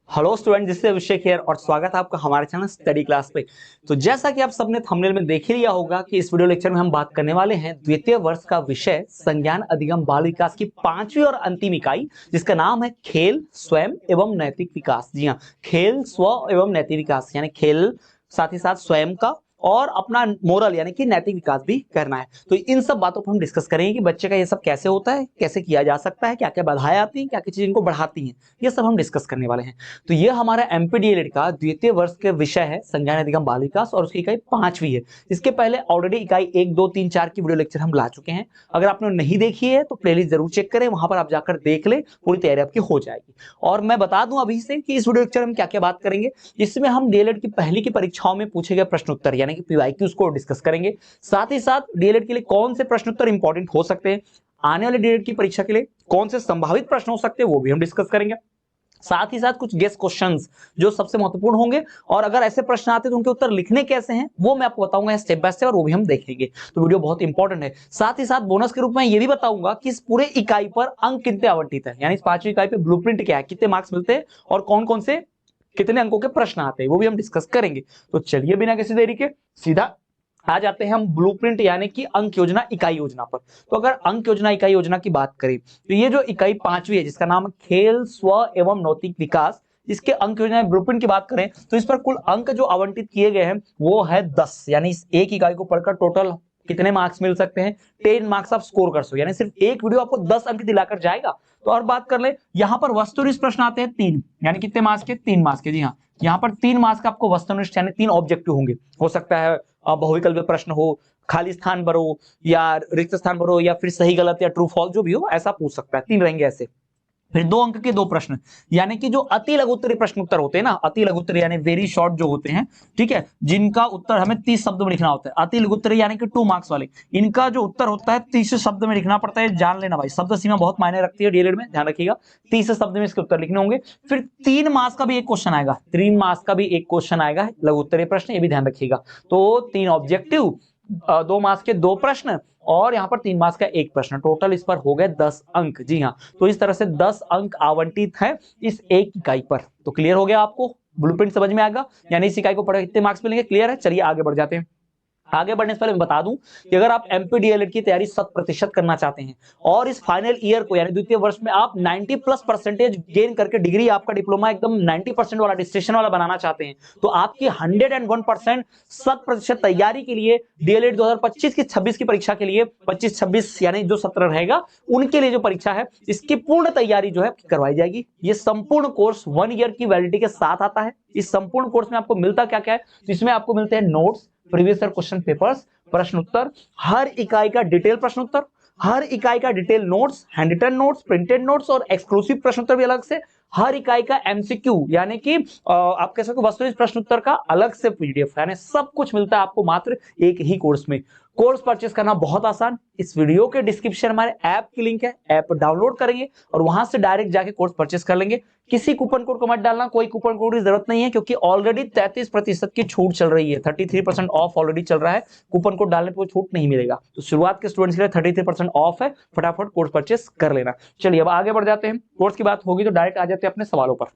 Hello student, this is Abhishek here और स्वागत है आपका हमारे चैनल स्टडी क्लास पे। तो जैसा कि आप सबने थंबनेल में देख ही लिया होगा कि इस वीडियो लेक्चर में हम बात करने वाले हैं द्वितीय वर्ष का विषय संज्ञान अधिगम बाल विकास की पांचवी और अंतिम इकाई, जिसका नाम है खेल स्वयं एवं नैतिक विकास। जी हाँ, खेल स्व एवं नैतिक विकास, यानी खेल साथ ही साथ स्वयं का और अपना मोरल यानी कि नैतिक विकास भी करना है। तो इन सब बातों पर हम डिस्कस करेंगे कि बच्चे का ये सब कैसे होता है, कैसे किया जा सकता है, क्या क्या बाधाएं आती हैं, क्या क्या चीजें इनको बढ़ाती हैं, ये सब हम डिस्कस करने वाले हैं। तो ये हमारा एमपीडीएलएड का द्वितीय वर्ष के विषय है संज्ञान अधिगम बाल विकास और उसकी इकाई पांचवी है। इसके पहले ऑलरेडी इकाई 1, 2, 3, 4 की वीडियो लेक्चर हम ला चुके हैं। अगर आपने नहीं देखी है तो प्लेलिस्ट जरूर चेक करें, वहां पर आप जाकर देख ले, पूरी तैयारी आपकी हो जाएगी। और मैं बता दूं अभी से कि इस वीडियो लेक्चर में क्या क्या बात करेंगे। इसमें हम डीएलएड की पहली की परीक्षाओं में पूछे गए प्रश्न उत्तर यानी कि पीवाईक्यूज को डिस्कस करेंगे। साथ ही साथ डीएलएड के लिए कौन से प्रश्न उत्तर इंपॉर्टेंट हो सकते हैं, आने वाले डीएलएड की परीक्षा के लिए कौन से संभावित प्रश्न हो सकते हैं, वो भी हम डिस्कस करेंगे। साथ ही साथ कुछ गेस क्वेश्चंस जो सबसे महत्वपूर्ण होंगे, और अगर ऐसे प्रश्न आते हैं तो उनके उत्तर लिखने कैसे हैं वो मैं आपको बताऊंगा स्टेप बाय स्टेप, और वो भी हम देखेंगे। तो वीडियो बहुत इंपॉर्टेंट है। साथ ही साथ बोनस के रूप में ये भी बताऊंगा कि इस पूरे इकाई पर अंक कितने आवंटित है, यानी इस पांचवी इकाई पे ब्लूप्रिंट क्या है, कितने मार्क्स मिलते हैं और कौन कौन से कितने अंकों के प्रश्न आते हैं, वो भी हम डिस्कस करेंगे। तो चलिए बिना किसी देरी के सीधा आ जाते हैं हम ब्लूप्रिंट यानी कि अंक योजना इकाई योजना पर। तो अगर अंक योजना इकाई योजना की बात करें तो ये जो इकाई पांचवी है जिसका नाम है खेल स्व एवं नैतिक विकास, इसके अंक योजना ब्लूप्रिंट की बात करें तो इस पर कुल अंक जो आवंटित किए गए हैं वो है 10, यानी इस एक इकाई को पढ़कर टोटल कितने मार्क्स मिल सकते हैं, 10 मार्क्स आप स्कोर कर सकते हो, यानी सिर्फ एक वीडियो आपको 10 अंक दिलाकर जाएगा। तो और बात कर ले, यहां पर वस्तुनिष्ठ प्रश्न आते हैं 3, यानी कितने मार्क्स के, 3 मार्क्स के। जी हाँ, यहाँ पर 3 मार्क्स का आपको वस्तुनिष्ठ यानी 3 ऑब्जेक्टिव होंगे। हो सकता है बहुविकल्पीय प्रश्न हो, खाली स्थान भरो या रिक्त स्थान भरो, या फिर सही गलत या ट्रू फॉल्स जो भी हो ऐसा पूछ सकता है। 3 रहेंगे ऐसे। फिर 2 अंक के 2 प्रश्न, यानी कि जो अति लघु उत्तरीय प्रश्न उत्तर होते हैं ना, अति लघु उत्तरीय यानी वेरी शॉर्ट जो होते हैं, ठीक है, जिनका उत्तर हमें 30 शब्द में लिखना होता है। अति लघु उत्तरीय यानी कि 2 मार्क्स वाले, इनका जो उत्तर होता है 30 शब्द में लिखना पड़ता है। जान लेना भाई, शब्द सीमा बहुत मायने रखती है डीएलएड में, ध्यान रखिएगा। 30 शब्द में इसके उत्तर लिखने होंगे। फिर 3 मार्क्स का भी एक क्वेश्चन आएगा, 3 मार्क्स का भी एक क्वेश्चन आएगा लघु उत्तरीय प्रश्न, ये भी ध्यान रखिएगा। तो 3 ऑब्जेक्टिव, 2 मार्क्स के 2 प्रश्न और यहाँ पर 3 मार्क्स का एक प्रश्न, टोटल इस पर हो गए 10 अंक। जी हाँ, तो इस तरह से 10 अंक आवंटित है इस एक इकाई पर। तो क्लियर हो गया आपको, ब्लूप्रिंट समझ में आएगा, यानी इस इकाई को पढ़े कितने मार्क्स मिलेंगे, क्लियर है। चलिए आगे बढ़ जाते हैं। आगे बढ़ने से पहले मैं बता दूं कि अगर आप एमपीडीएलएड की तैयारी 100% करना चाहते हैं और इस फाइनल ईयर को यानी द्वितीय वर्ष में आप 90+% गेन करके डिग्री आपका डिप्लोमा एकदम 90% वाला डिस्टिंक्शन वाला बनाना चाहते हैं, तो आपकी 101% 100% तैयारी के लिए डीएलएड 2025 की 26 की परीक्षा के लिए 25-26 यानी जो सत्र रहेगा उनके लिए जो परीक्षा है, इसकी पूर्ण तैयारी जो है करवाई जाएगी। ये संपूर्ण कोर्स 1 ईयर की वैलिडिटी के साथ आता है। इस संपूर्ण कोर्स में आपको मिलता क्या क्या है, तो इसमें आपको मिलते हैं notes, previous year question papers, प्रश्न उत्तर, हर इकाई का डिटेल प्रश्न उत्तर, हर इकाई का detail notes, hand written notes, printed notes और एक्सक्लूसिव प्रश्न उत्तर भी अलग से, हर इकाई का एमसीक्यू यानी कि आप कह सकते हो वस्तुनिष्ठ प्रश्न उत्तर का अलग से पीडीएफ, यानी सब कुछ मिलता है आपको मात्र एक ही कोर्स में। कोर्स परचेस करना बहुत आसान, इस वीडियो के डिस्क्रिप्शन हमारे ऐप की लिंक है, ऐप डाउनलोड करेंगे और वहां से डायरेक्ट जाके कोर्स परचेस कर लेंगे। किसी कूपन कोड को मत डालना, कोई कूपन कोड की जरूरत नहीं है, क्योंकि ऑलरेडी 33% की छूट चल रही है, 33% ऑफ ऑलरेडी चल रहा है। कूपन कोड डालने पर कोई छूट नहीं मिलेगा। तो शुरुआत के स्टूडेंट्स के लिए 33% ऑफ है, फटाफट कोर्स परचेस कर लेना। चलिए अब आगे बढ़ जाते हैं। कोर्स की बात होगी तो डायरेक्ट आ जाते हैं अपने सवालों पर।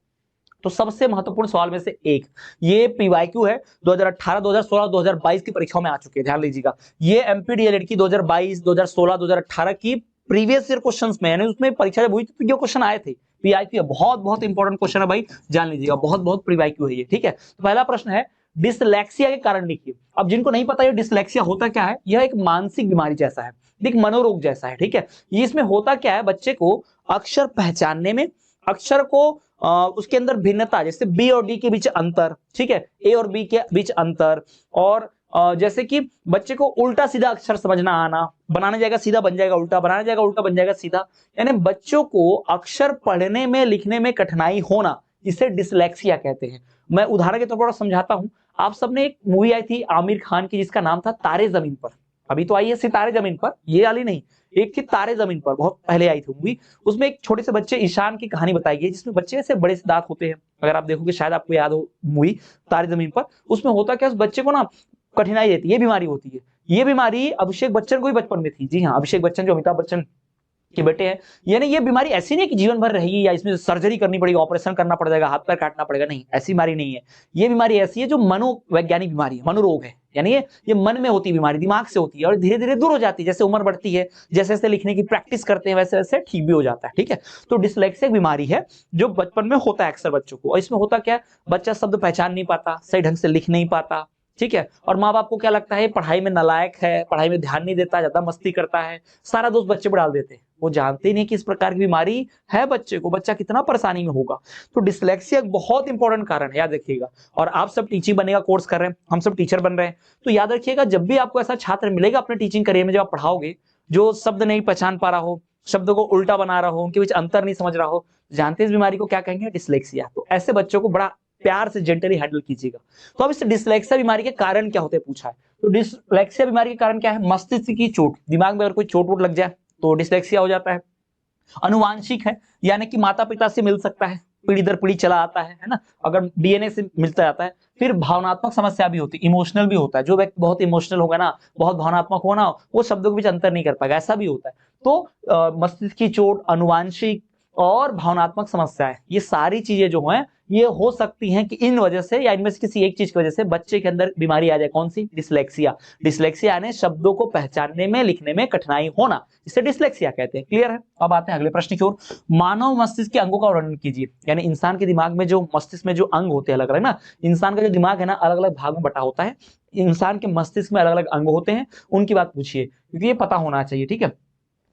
तो सबसे महत्वपूर्ण सवाल में से एक, ये पीवाईक्यू है 2018, 2016, 2022 की परीक्षाओं में आ चुके हैं, ध्यान लीजिएगा। ये एमपीडीएलएड की 2022, 2016, 2018 की प्रीवियस ईयर क्वेश्चंस में, यानी उसमें परीक्षा जब हुई तो ये क्वेश्चन आए थे। पीवाईक्यू बहुत बहुत इंपॉर्टेंट क्वेश्चन है भाई, जान लीजिएगा, बहुत बहुत पीवाईक्यू है ये, ठीक है। तो पहला प्रश्न है, डिसलेक्सिया के कारण लिखिए। अब जिनको नहीं पता ये डिसलेक्सिया होता क्या है, यह एक मानसिक बीमारी जैसा है, एक मनोरोग जैसा है, ठीक है। ये इसमें होता क्या है, बच्चे को अक्षर पहचानने में, अक्षर को उसके अंदर भिन्नता, जैसे बी और डी के बीच अंतर, ठीक है, ए और बी के बीच अंतर, और जैसे कि बच्चे को उल्टा सीधा अक्षर समझना आना, बनाने जाएगा सीधा बन जाएगा उल्टा, बनाने जाएगा उल्टा बन जाएगा सीधा, यानी बच्चों को अक्षर पढ़ने में लिखने में कठिनाई होना, इसे डिसलेक्सिया कहते हैं। मैं उदाहरण के तौर पर समझाता हूं। आप सबने एक मूवी आई थी आमिर खान की जिसका नाम था तारे जमीन पर, अभी तो आई है सितारे जमीन पर, ये वाली नहीं, एक थी तारे जमीन पर, बहुत पहले आई थी मूवी। उसमें एक छोटे से बच्चे ईशान की कहानी बताई गई, जिसमें बच्चे ऐसे बड़े से दांत होते हैं, अगर आप देखोगे शायद आपको याद हो मूवी तारे जमीन पर। उसमें होता क्या, उस बच्चे को ना कठिनाई रहती है, ये बीमारी होती है। ये बीमारी अभिषेक बच्चन को भी बचपन में थी। जी हाँ, अभिषेक बच्चन जो अमिताभ बच्चन कि बेटे है, यानी ये बीमारी ऐसी नहीं कि जीवन भर रहेगी या इसमें सर्जरी करनी पड़ेगी, ऑपरेशन करना पड़ जाएगा, हाथ पैर काटना पड़ेगा, नहीं, ऐसी बीमारी नहीं है। ये बीमारी ऐसी है जो मनोवैज्ञानिक बीमारी है, मनोरोग है, यानी ये मन में होती बीमारी, दिमाग से होती है और धीरे धीरे दूर हो जाती है। जैसे उम्र बढ़ती है, जैसे जैसे लिखने की प्रैक्टिस करते हैं वैसे वैसे ठीक भी हो जाता है। ठीक है, तो डिसलेक्सिया एक बीमारी है जो बचपन में होता है अक्सर बच्चों को। और इसमें होता क्या है, बच्चा शब्द पहचान नहीं पाता, सही ढंग से लिख नहीं पाता। ठीक है, और माँ बाप को क्या लगता है पढ़ाई में नालायक है, पढ़ाई में ध्यान नहीं देता, ज्यादा मस्ती करता है, सारा दोष बच्चे पर डाल देते हैं। वो जानते ही नहीं कि इस प्रकार की बीमारी है बच्चे को, बच्चा कितना परेशानी में होगा। तो डिसलेक्सिया एक बहुत इंपॉर्टेंट कारण है, याद रखिएगा। और आप सब टीचिंग बनने का कोर्स कर रहे हैं, हम सब टीचर बन रहे हैं, तो याद रखिएगा जब भी आपको ऐसा छात्र मिलेगा अपने टीचिंग करियर में, जब आप पढ़ाओगे, जो शब्द नहीं पहचान पा रहा हो, शब्द को उल्टा बना रहा हो, उनके बीच अंतर नहीं समझ रहा हो, जानते हैं इस बीमारी को क्या कहेंगे, डिसलेक्सिया। तो ऐसे बच्चों को बड़ा प्यार से जेंटली हैंडल कीजिएगा। तो अब इस डिसलेक्सिया बीमारी के कारण क्या होते हैं पूछा है, तो डिसलेक्सिया बीमारी के कारण क्या है, मस्तिष्क की चोट, दिमाग में अगर कोई चोट वोट लग जाए तो डिसलेक्सिया हो जाता है। अनुवांशिक है, यानी कि माता पिता से मिल सकता है, पीढ़ी दर पीढ़ी चला आता है ना, अगर डीएनए से मिलता जाता है। फिर भावनात्मक समस्या भी होती है, इमोशनल भी होता है, जो व्यक्ति बहुत इमोशनल होगा ना, बहुत भावनात्मक होगा ना, वो शब्दों के बीच अंतर नहीं कर पाएगा, ऐसा भी होता है। तो मस्तिष्क की चोट, अनुवांशिक और भावनात्मक समस्याएं, ये सारी चीजें जो हैं ये हो सकती हैं कि इन वजह से या इनमें से किसी एक चीज की वजह से बच्चे के अंदर बीमारी आ जाए। कौन सी, डिसलेक्सिया। डिसलेक्सिया यानी शब्दों को पहचानने में, लिखने में कठिनाई होना, इसे डिसलेक्सिया कहते हैं। क्लियर है। अब आते हैं अगले प्रश्न की ओर। मानव मस्तिष्क के अंगों का वर्णन कीजिए, यानी इंसान के दिमाग में जो मस्तिष्क में जो अंग होते हैं अलग अलग ना, इंसान का जो दिमाग है ना अलग अलग भाग में बटा होता है, इंसान के मस्तिष्क में अलग अलग अंग होते हैं, उनकी बात पूछिए, क्योंकि ये पता होना चाहिए। ठीक है,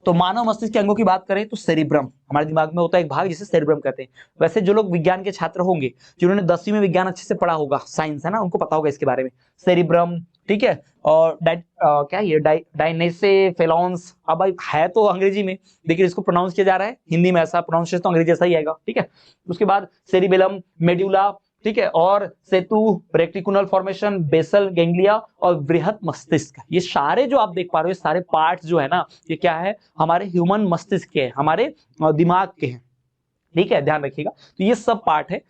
तो मानव मस्तिष्क के अंगों की बात करें तो सेरिब्रम हमारे दिमाग में होता है एक भाग, जिसे सेरिब्रम कहते हैं। वैसे जो लोग विज्ञान के छात्र होंगे, जिन्होंने 10वीं में विज्ञान अच्छे से पढ़ा होगा, साइंस है ना, उनको पता होगा इसके बारे में, सेरिब्रम। ठीक है, और क्या ये डायनेसेफेलॉन्स, अब है तो अंग्रेजी में, लेकिन इसको प्रोनाउंस किया जा रहा है हिंदी में, ऐसा प्रोनाउंसिएशन तो अंग्रेजी जैसा ही आएगा। ठीक है, उसके बाद सेरिबेलम, मेड्यूला, ठीक है, और सेतु, रेटिकुलर फॉर्मेशन, बेसल गैंग्लिया और बृहत मस्तिष्क, ये सारे जो आप देख पा रहे हो, ये सारे पार्ट्स जो है ना, ये क्या है, हमारे ह्यूमन मस्तिष्क के हैं, हमारे दिमाग के हैं। ठीक है, ध्यान रखिएगा। तो ये सब पार्ट है,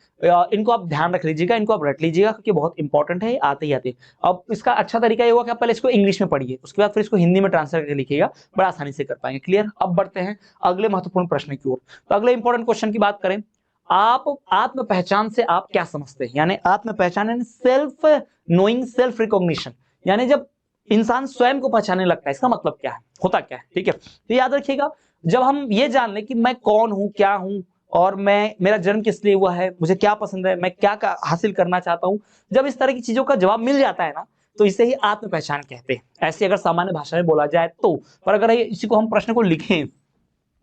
इनको आप ध्यान रख लीजिएगा, इनको आप रट लीजिएगा, क्योंकि बहुत इंपॉर्टेंट है, आते ही आते। अब इसका अच्छा तरीका ये होगा कि आप पहले इसको इंग्लिश में पढ़िए, उसके बाद फिर इसको हिंदी में ट्रांसलेट करके लिखिएगा, बड़ा आसानी से कर पाएंगे। क्लियर। अब बढ़ते हैं अगले महत्वपूर्ण प्रश्न की ओर। तो अगले इंपॉर्टेंट क्वेश्चन की बात करें, आप आत्म पहचान से आप क्या समझते हैं, यानी आत्म पहचान यानी सेल्फ नोइंग, सेल्फ रिकॉग्निशन, यानी जब इंसान स्वयं को पहचानने लगता है, इसका मतलब क्या है, होता क्या है। ठीक है, तो याद रखिएगा, जब हम ये जान लें कि मैं कौन हूं, क्या हूं, और मेरा जन्म किस लिए हुआ है, मुझे क्या पसंद है, मैं क्या हासिल करना चाहता हूं, जब इस तरह की चीजों का जवाब मिल जाता है ना, तो इसे ही आत्म पहचान कहते हैं, ऐसे अगर सामान्य भाषा में बोला जाए तो। पर अगर इसी को हम प्रश्न को लिखें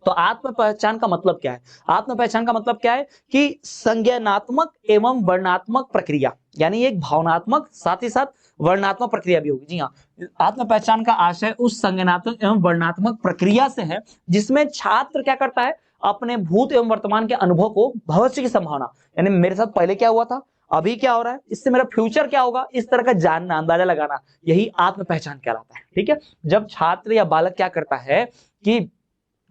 तो आत्म पहचान का मतलब क्या है, आत्म पहचान का मतलब क्या है कि संज्ञानात्मक एवं वर्णात्मक प्रक्रिया, यानी एक भावनात्मक साथ ही साथ वर्णात्मक प्रक्रिया भी होगी। जी हाँ, आत्म पहचान का आशय उस संज्ञानात्मक एवं वर्णात्मक प्रक्रिया से है जिसमें छात्र क्या करता है, अपने भूत एवं वर्तमान के अनुभव को भविष्य की संभावना, यानी मेरे साथ पहले क्या हुआ था, अभी क्या हो रहा है, इससे मेरा फ्यूचर क्या होगा, इस तरह का जानना, अंदाजा लगाना, यही आत्म पहचान कहलाता है। ठीक है, जब छात्र या बालक क्या करता है कि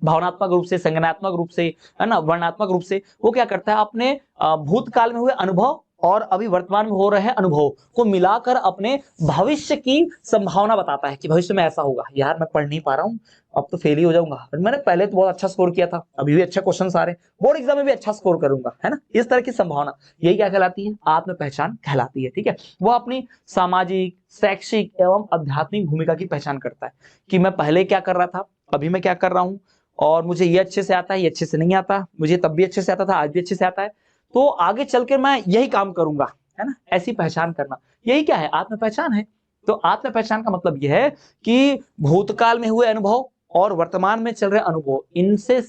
भावनात्मक रूप से, संज्ञानात्मक रूप से, है ना, वर्णात्मक रूप से, वो क्या करता है, अपने भूतकाल में हुए अनुभव और अभी वर्तमान में हो रहे अनुभव को मिलाकर अपने भविष्य की संभावना बताता है कि भविष्य में ऐसा होगा। यार मैं पढ़ नहीं पा रहा हूँ, अब तो फेल ही हो जाऊंगा, मैंने पहले तो बहुत अच्छा स्कोर किया था, अभी भी अच्छे क्वेश्चन आ रहे हैं, बोर्ड एग्जाम में भी अच्छा स्कोर करूंगा, है ना, इस तरह की संभावना, यही क्या कहलाती है, आत्म पहचान कहलाती है। ठीक है, वो अपनी सामाजिक, शैक्षिक एवं आध्यात्मिक भूमिका की पहचान करता है कि मैं पहले क्या कर रहा था, अभी मैं क्या कर रहा हूँ, और मुझे ये अच्छे से आता है, ये अच्छे से नहीं आता, मुझे तब भी अच्छे से आता था, आज भी अच्छे से आता है, तो आगे चल के मैं यही काम करूंगा, है ना, ऐसी पहचान करना, यही क्या है, आत्म पहचान है। तो आत्म पहचान का मतलब यह है कि भूतकाल में हुए अनुभव और वर्तमान में चल रहे अनुभव, इनसे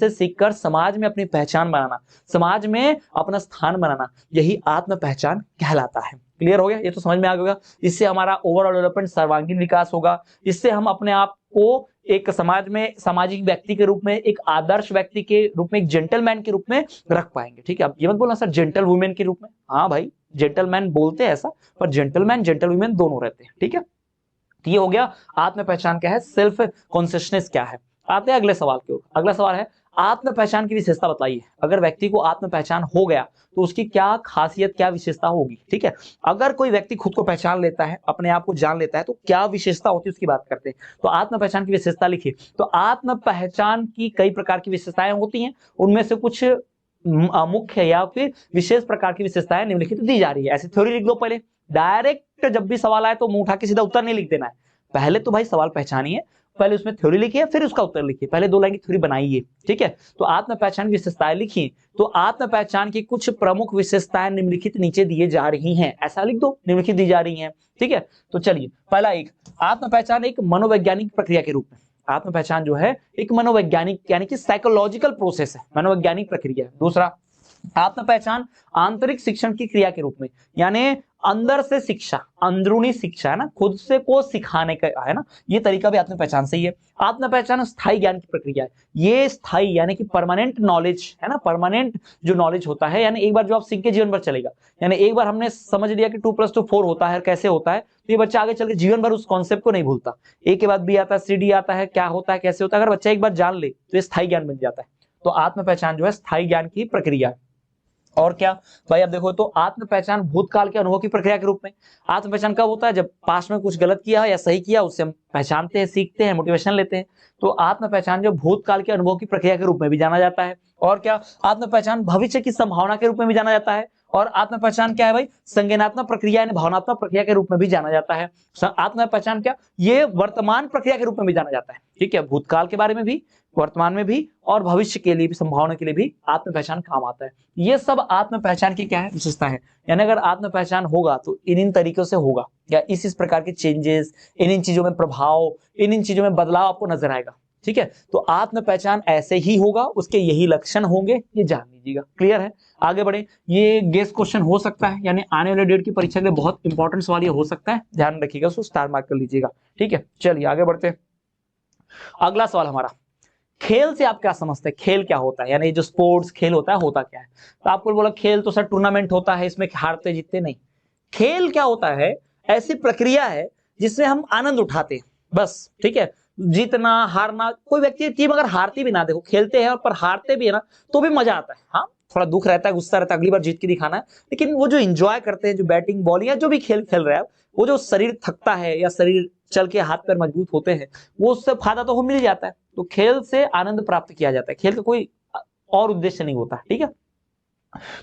सीखकर समाज में अपनी पहचान बनाना, समाज में अपना स्थान बनाना, यही आत्म पहचान कहलाता है। क्लियर हो गया, ये तो समझ में आ गया। इससे हमारा ओवरऑल डेवलपमेंट, सर्वांगीण विकास होगा, इससे हम अपने आप को एक समाज में सामाजिक व्यक्ति के रूप में, एक आदर्श व्यक्ति के रूप में, एक जेंटलमैन के रूप में रख पाएंगे। ठीक है, अब ये मत बोलना सर जेंटल वुमेन के रूप में, हाँ भाई जेंटलमैन बोलते हैं ऐसा, पर जेंटलमैन जेंटल वुमेन दोनों रहते हैं। ठीक है, तो ये हो गया आत्म पहचान क्या है, सेल्फ कॉन्शियसनेस क्या है। आते हैं अगले सवाल की ओर। अगला सवाल है, आत्म पहचान की विशेषता बताइए। अगर व्यक्ति को आत्म पहचान हो गया तो उसकी क्या खासियत, क्या विशेषता होगी, ठीक है। अगर कोई व्यक्ति खुद को पहचान लेता है, अपने आप को जान लेता है, तो क्या विशेषता होती है उसकी बात करते हैं। तो आत्म पहचान की विशेषता लिखिए। तो आत्म पहचान की कई प्रकार की विशेषताएं होती हैं, उनमें से कुछ मुख्य या फिर विशेष प्रकार की विशेषताएं निम्नलिखित दी जा रही है। ऐसी थ्योरी लिख दो पहले। डायरेक्ट जब भी सवाल आए तो मुंह उठा के सीधा उत्तर नहीं लिख देना है। पहले तो भाई सवाल पहचानिए, पहले उसमें थ्योरी लिखिए, फिर उसका उत्तर लिखिए। पहले 2 लाइन की थ्योरी बनाइए, ठीक है। तो आत्म पहचान की विशेषताएं लिखिए। तो आत्म पहचान की कुछ प्रमुख विशेषताएं निम्नलिखित नीचे दिए जा रही हैं, ऐसा लिख दो, निम्नलिखित दी जा रही हैं, ठीक है। तो चलिए, पहला एक, आत्म पहचान एक मनोवैज्ञानिक प्रक्रिया के रूप में। आत्म पहचान जो है एक मनोवैज्ञानिक यानी कि साइकोलॉजिकल प्रोसेस है, मनोवैज्ञानिक प्रक्रिया है। दूसरा, आत्म पहचान आंतरिक शिक्षण की क्रिया के रूप में, यानी अंदर से शिक्षा, अंदरूनी शिक्षा है ना, खुद से को सिखाने का है ना, ये तरीका भी आत्म पहचान से ही है। आत्म पहचान स्थायी ज्ञान की प्रक्रिया है। ये स्थायी यानी कि परमानेंट नॉलेज है ना, परमानेंट जो नॉलेज होता है, यानी एक बार जो आप सीख के जीवन भर चलेगा। यानी एक बार हमने समझ लिया कि 2+2 4 होता है, कैसे होता है, तो ये बच्चा आगे चल के जीवन भर उस कॉन्सेप्ट को नहीं भूलता। ए के बाद बी आता है, सी डी आता है, क्या होता है, कैसे होता है, अगर बच्चा एक बार जान ले तो ये स्थायी ज्ञान बन जाता है। तो आत्म पहचान जो है स्थायी ज्ञान की प्रक्रिया है। और क्या भाई, अब देखो, तो आत्म पहचान भूतकाल के अनुभव की प्रक्रिया के रूप में। आत्म पहचान कब होता है? जब पास्ट में कुछ गलत किया या सही किया, उससे हम पहचानते हैं, सीखते हैं, मोटिवेशन लेते हैं। तो आत्म पहचान जो भूतकाल के अनुभव की प्रक्रिया के रूप में भी जाना जाता है। और क्या, आत्म पहचान भविष्य की संभावना के रूप में भी जाना जाता है। और आत्म पहचान क्या है भाई? संज्ञानात्मक प्रक्रिया यानी भावनात्मक प्रक्रिया के रूप में भी जाना जाता है। आत्म पहचान क्या, ये वर्तमान प्रक्रिया के रूप में भी जाना जाता है, ठीक है। भूतकाल के बारे में भी, वर्तमान में भी, और भविष्य के लिए भी, संभावना के लिए भी आत्म पहचान काम आता है। ये सब आत्म पहचान की क्या है? विशेषता है। यानी अगर आत्म पहचान होगा तो इन तरीकों से होगा, या इस प्रकार के चेंजेस, इन चीजों में प्रभाव, इन चीजों में बदलाव आपको नजर आएगा, ठीक है। तो आत्म पहचान ऐसे ही होगा, उसके यही लक्षण होंगे, ये जान लीजिएगा। क्लियर है? आगे बढ़े। ये गेस क्वेश्चन हो सकता है, यानी आने वाले डेट की परीक्षा के लिए बहुत इंपॉर्टेंट सवाल ये हो सकता है, ध्यान रखिएगा, उसको स्टार मार्क कर लीजिएगा, ठीक है। चलिए आगे बढ़ते हैं। अगला सवाल हमारा, खेल से आप क्या समझते हैं? खेल क्या होता है, यानी जो स्पोर्ट्स खेल होता क्या है? तो आपको बोला खेल तो सर टूर्नामेंट होता है, इसमें हारते जीतते नहीं। खेल क्या होता है? ऐसी प्रक्रिया है जिससे हम आनंद उठाते हैं, बस, ठीक है। जीतना हारना, कोई व्यक्ति टीम अगर हारती भी ना, देखो खेलते हैं और पर हारते भी है ना, तो भी मजा आता है। हाँ, थोड़ा दुख रहता है, गुस्सा रहता है, अगली बार जीत के दिखाना है, लेकिन वो जो एंजॉय करते हैं, जो बैटिंग बॉलिंग या जो भी खेल खेल रहे हैं, वो जो शरीर थकता है या शरीर चल के हाथ पैर मजबूत होते हैं, वो उससे फायदा तो हो मिल जाता है। तो खेल से आनंद प्राप्त किया जाता है, खेल का कोई और उद्देश्य नहीं होता, ठीक है।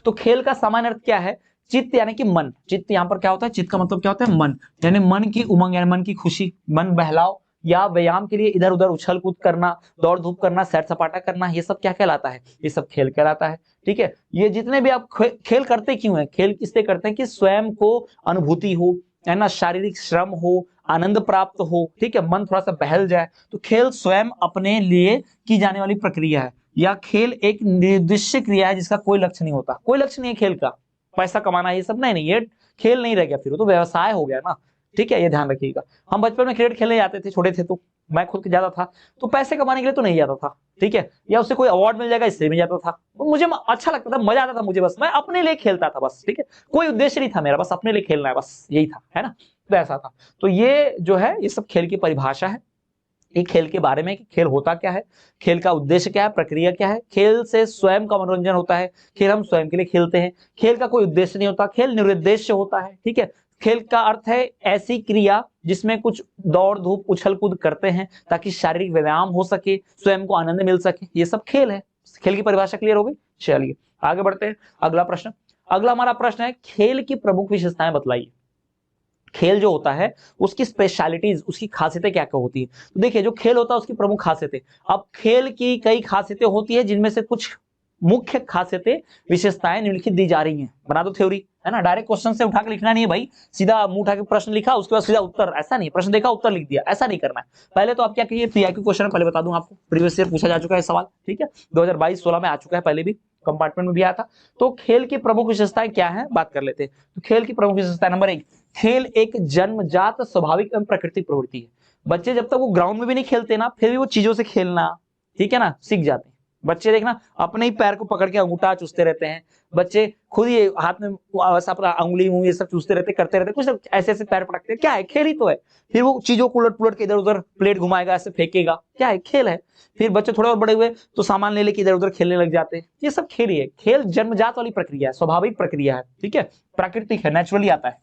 तो खेल का सामान्य अर्थ क्या है? चित्त यानी कि मन। चित्त यहाँ पर क्या होता है? चित्त का मतलब क्या होता है? मन, यानी मन की उमंग, यानी मन की खुशी, मन बहलाव या व्यायाम के लिए इधर उधर उछल कूद करना, दौड़ धूप करना, सैर सपाटा करना, ये सब क्या कहलाता है? ये सब खेल कहलाता है, ठीक है। ये जितने भी आप खेल करते क्यों है? खेल किससे करते हैं? कि स्वयं को अनुभूति हो, है ना, शारीरिक श्रम हो, आनंद प्राप्त हो, ठीक है, मन थोड़ा सा बहल जाए। तो खेल स्वयं अपने लिए की जाने वाली प्रक्रिया है, या खेल एक निर्दिष्ट क्रिया है जिसका कोई लक्ष्य नहीं होता। कोई लक्ष्य नहीं है खेल का, पैसा कमाना ये सब नहीं, ये खेल नहीं रह गया, फिर वो तो व्यवसाय हो गया ना, ठीक है। ये ध्यान रखिएगा। हम बचपन में क्रिकेट खेलने जाते थे, छोटे थे तो, मैं खुद ज्यादा था, तो पैसे कमाने के लिए तो नहीं जाता था, ठीक है, या उससे कोई अवार्ड मिल जाएगा इसलिए नहीं जाता था। मुझे अच्छा लगता था, मजा आता था मुझे, बस मैं अपने लिए खेलता था बस, ठीक है। कोई उद्देश्य नहीं था मेरा, बस अपने लिए खेलना है, बस यही था, है ना, तो ऐसा था। तो ये जो है, ये सब खेल की परिभाषा है। एक खेल के बारे में कि खेल होता क्या है, खेल का उद्देश्य क्या है, प्रक्रिया क्या है। खेल से स्वयं का मनोरंजन होता है, खेल हम स्वयं के लिए खेलते हैं, खेल का कोई उद्देश्य नहीं होता, खेल निरुद्देश्य होता है, ठीक है। खेल का अर्थ है ऐसी क्रिया जिसमें कुछ दौड़ धूप उछल कूद करते हैं ताकि शारीरिक व्यायाम हो सके, स्वयं को आनंद मिल सके, ये सब खेल है। खेल की परिभाषा क्लियर हो गई। चलिए आगे बढ़ते हैं। अगला प्रश्न, अगला हमारा प्रश्न है, खेल की प्रमुख विशेषताएं बतलाइए। खेल जो होता है उसकी स्पेशलिटीज, उसकी खासियतें क्या क्या होती है? तो देखिए, जो खेल होता है उसकी प्रमुख खासियतें, अब खेल की कई खासियतें होती है, जिनमें से कुछ मुख्य खासियतें, विशेषताएं निम्नलिखित दी जा रही हैं। बना दो थ्योरी, है ना, डायरेक्ट क्वेश्चन से उठा के लिखना नहीं है भाई, सीधा मुंह उठा के प्रश्न लिखा, उसके बाद सीधा उत्तर, ऐसा नहीं, प्रश्न देखा उत्तर लिख दिया, ऐसा नहीं करना है। पहले तो आप क्या करिए, पीआईक्यू क्वेश्चन पहले बता दूं आपको, प्रीवियस ईयर पूछा जा चुका है सवाल, ठीक है, 2022-16 में आ चुका है, पहले भी कंपार्टमेंट में भी आया था। तो खेल की प्रमुख विशेषताएं क्या है, बात कर लेते हैं। तो खेल की प्रमुख विशेषता नंबर 1, खेल एक जन्मजात स्वाभाविक एवं प्राकृतिक प्रवृत्ति है। बच्चे जब तक वो ग्राउंड में भी नहीं खेलते ना, फिर भी वो चीजों से खेलना, ठीक है ना, सीख जाते हैं। बच्चे देखना अपने ही पैर को पकड़ के अंगूठा चूसते रहते हैं, बच्चे खुद ही हाथ में अपना उंगली ये सब चूसते रहते करते रहते, कुछ ऐसे ऐसे पैर पटकते हैं, क्या है, खेल ही तो है। फिर वो चीजों को उलट पुलट के इधर उधर प्लेट घुमाएगा, ऐसे फेंकेगा, क्या है, खेल है। फिर बच्चे थोड़े और बड़े हुए तो सामान ले लेके इधर उधर खेलने लग जाते हैं, ये सब खेल ही है। खेल जन्मजात वाली प्रक्रिया है, स्वाभाविक प्रक्रिया है, ठीक है, प्राकृतिक है, नेचुरली आता है।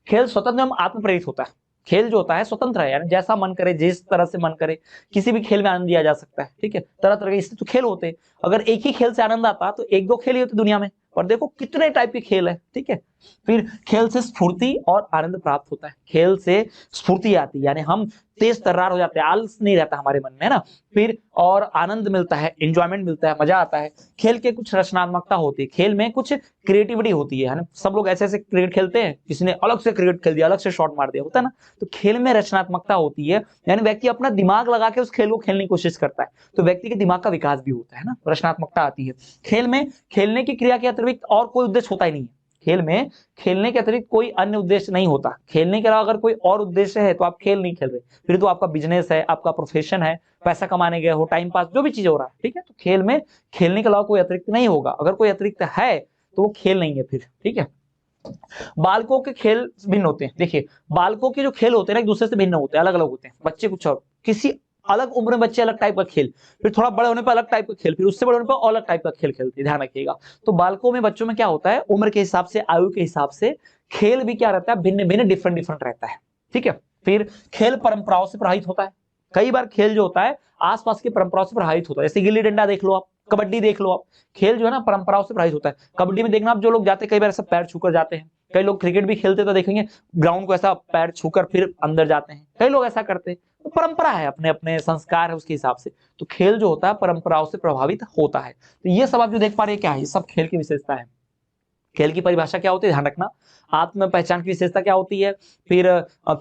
खेल स्वतंत्र एवं आत्म प्रेरित होता है। खेल जो होता है स्वतंत्र है, यानी जैसा मन करे, जिस तरह से मन करे किसी भी खेल में आनंद लिया जा सकता है, ठीक है। तरह तरह के इससे तो खेल होते हैं। अगर एक ही खेल से आनंद आता तो एक दो खेल ही होते दुनिया में, और देखो कितने टाइप के खेल है, ठीक है। फिर खेल से स्फूर्ति और आनंद प्राप्त होता है। खेल से स्फूर्ति आती है, यानी हम तेज तर्रार हो जाते हैं, आलस नहीं रहता हमारे मन में, ना। फिर और आनंद मिलता है, एंजॉयमेंट मिलता है, मजा आता है। खेल के कुछ रचनात्मकता होती है, खेल में कुछ क्रिएटिविटी होती है ना। सब लोग ऐसे ऐसे क्रिकेट खेलते हैं, किसी ने अलग से क्रिकेट खेल दिया, अलग से शॉट मार दिया, होता है ना। तो खेल में रचनात्मकता होती है, यानी व्यक्ति अपना दिमाग लगा के उस खेल को खेलने की कोशिश करता है, तो व्यक्ति के दिमाग का विकास भी होता है ना, रचनात्मकता आती है। खेल में खेलने की क्रिया के अतिरिक्त और कोई उद्देश्य होता ही नहीं है। खेल में खेलने के अतिरिक्त कोई अन्य उद्देश्य नहीं होता। खेलने के अलावा अगर कोई और उद्देश्य है तो आप खेल नहीं खेल रहे, फिर तो आपका बिजनेस है, आपका प्रोफेशन है, पैसा कमाने गए हो, टाइम पास, जो भी चीज हो रहा है, ठीक है। तो खेल में खेलने के अलावा कोई अतिरिक्त नहीं होगा। अगर कोई अतिरिक्त है तो वो खेल नहीं है फिर, ठीक है। बालकों के खेल भिन्न होते हैं। देखिए, बालकों के जो खेल होते हैं ना एक दूसरे से भिन्न होते हैं, अलग अलग होते हैं। बच्चे कुछ और, किसी अलग उम्र में बच्चे अलग टाइप का खेल, फिर थोड़ा बड़े होने पर अलग टाइप का खेल, फिर उससे बड़े होने पर अलग टाइप का खेल खेलते हैं, ध्यान रखिएगा। तो बालकों में, बच्चों में क्या होता है, उम्र के हिसाब से, आयु के हिसाब से खेल भी क्या रहता है, भिन्न भिन्न, डिफरेंट डिफरेंट रहता है, ठीक है। फिर खेल परंपराओं से प्रभावित होता है। कई बार खेल जो होता है आसपास की परंपराओं से प्रभावित होता है, जैसे गिल्ली डंडा देख लो आप, कबड्डी देख लो आप। खेल जो है ना परंपराओं से प्रभावित होता है। कबड्डी में देखना आप, जो लोग जाते हैं कई बार ऐसा पैर छूकर जाते हैं। कई लोग क्रिकेट भी खेलते तो देखेंगे ग्राउंड को ऐसा पैर छूकर फिर अंदर जाते हैं, कई लोग ऐसा करते हैं। तो परंपरा है, अपने अपने संस्कार है, उसके हिसाब से तो खेल जो होता है परंपराओं से प्रभावित होता है। तो ये सब आप जो देख पा रहे हैं क्या है, ये सब खेल की विशेषता है। खेल की परिभाषा क्या होती है, ध्यान रखना। आत्म पहचान की विशेषता क्या होती है, फिर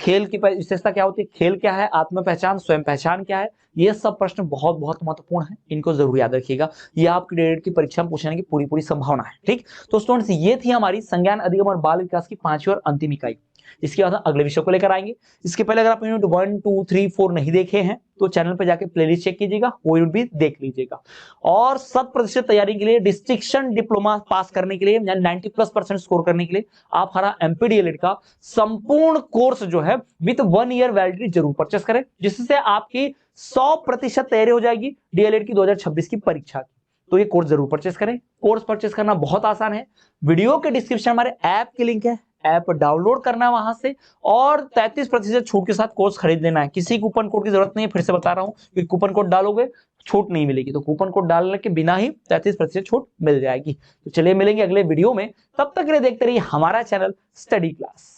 खेल की विशेषता क्या होती है, खेल क्या है, आत्म पहचान, स्वयं पहचान क्या है। ये सब प्रश्न बहुत बहुत महत्वपूर्ण है, इनको जरूर याद रखिएगा। ये आपकी डेट की परीक्षा में पूछने की पूरी पूरी संभावना है, ठीक। तो स्टूडेंट्स, ये थी हमारी संज्ञान, अधिगम और बाल विकास की 5वीं और अंतिम इकाई। इसके बाद अगले विषय को लेकर आएंगे। इसके पहले अगर आप यूनिट 1, 2, 3, 4 नहीं देखे हैं तो चैनल पर जाके प्लेलिस्ट चेक कीजिएगा, वो यूनिट भी देख लीजिएगा। और 100% तैयारी के लिए, डिस्ट्रिक्शन डिप्लोमा पास करने के लिए, यानी 90+% स्कोर करने के लिए आप हमारा एमपीडीएलएड का संपूर्ण कोर्स जो है विद 1 ईयर वैलिडिटी जरूर परचेस करें, जिससे आपकी 100% तैयारी हो जाएगी डीएलएड की 2026 की परीक्षा की। तो ये कोर्स जरूर परचेस करें। कोर्स परचेस करना बहुत आसान है, वीडियो के डिस्क्रिप्शन हमारे ऐप की लिंक है, ऐप डाउनलोड करना है वहां से, और 33% छूट के साथ कोर्स खरीद लेना है। किसी कूपन कोड की जरूरत नहीं है, फिर से बता रहा हूं कि कूपन कोड डालोगे छूट नहीं मिलेगी, तो कूपन कोड डालने के बिना ही 33% छूट मिल जाएगी। तो चलिए मिलेंगे अगले वीडियो में, तब तक के लिए देखते रहिए हमारा चैनल स्टडी क्लास।